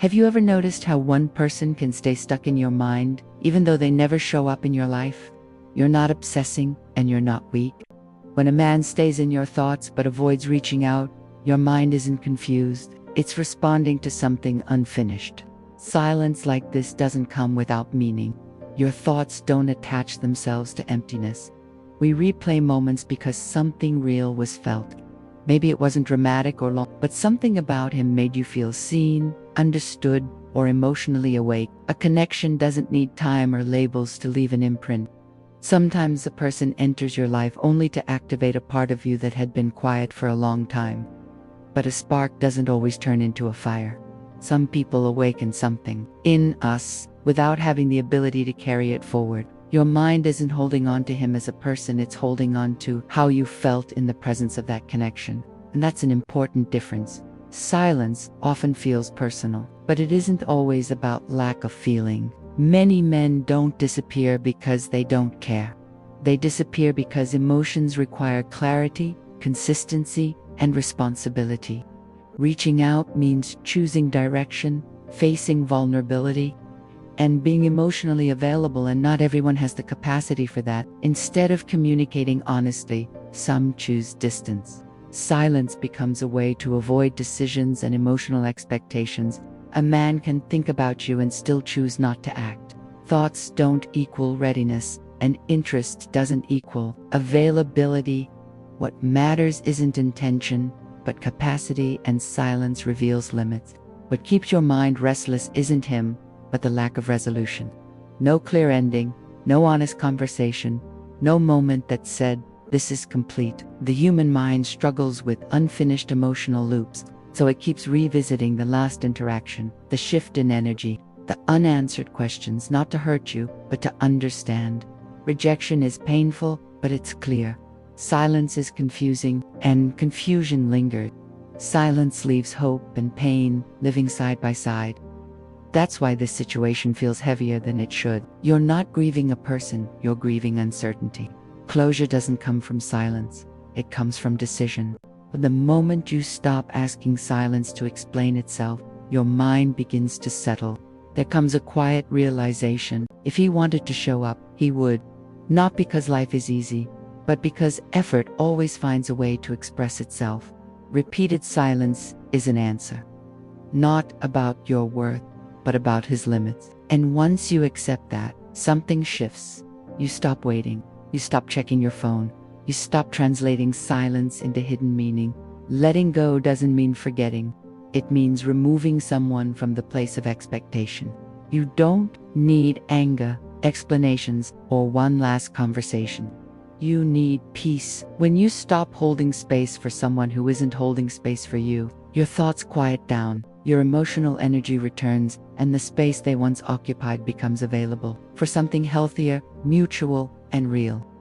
Have you ever noticed how one person can stay stuck in your mind, even though they never show up in your life? You're not obsessing, and you're not weak. When a man stays in your thoughts but avoids reaching out, your mind isn't confused. It's responding to something unfinished. Silence like this doesn't come without meaning. Your thoughts don't attach themselves to emptiness. We replay moments because something real was felt. Maybe it wasn't dramatic or long, but something about him made you feel seen, understood, or emotionally awake. A connection doesn't need time or labels to leave an imprint. Sometimes a person enters your life only to activate a part of you that had been quiet for a long time. But a spark doesn't always turn into a fire. Some people awaken something in us without having the ability to carry it forward. Your mind isn't holding on to him as a person, it's holding on to how you felt in the presence of that connection. And that's an important difference. Silence often feels personal, but it isn't always about lack of feeling. Many men don't disappear because they don't care. They disappear because emotions require clarity, consistency, and responsibility. Reaching out means choosing direction, facing vulnerability, and being emotionally available, and not everyone has the capacity for that. Instead of communicating honestly, some choose distance. Silence becomes a way to avoid decisions and emotional expectations. A man can think about you and still choose not to act. Thoughts don't equal readiness, and interest doesn't equal availability. What matters isn't intention, but capacity, and silence reveals limits. What keeps your mind restless isn't him, but the lack of resolution. No clear ending, no honest conversation, no moment that said, "This is complete." The human mind struggles with unfinished emotional loops, so it keeps revisiting the last interaction, the shift in energy, the unanswered questions, not to hurt you, but to understand. Rejection is painful, but it's clear. Silence is confusing, and confusion lingers. Silence leaves hope and pain living side by side. That's why this situation feels heavier than it should. You're not grieving a person, you're grieving uncertainty. Closure doesn't come from silence, it comes from decision. But the moment you stop asking silence to explain itself, your mind begins to settle. There comes a quiet realization: if he wanted to show up, he would. Not because life is easy, but because effort always finds a way to express itself. Repeated silence is an answer. Not about your worth, but about his limits. And once you accept that, something shifts. You stop waiting. You stop checking your phone. You stop translating silence into hidden meaning. Letting go doesn't mean forgetting. It means removing someone from the place of expectation. You don't need anger, explanations, or one last conversation. You need peace. When you stop holding space for someone who isn't holding space for you, your thoughts quiet down, your emotional energy returns, and the space they once occupied becomes available for something healthier, mutual, and real.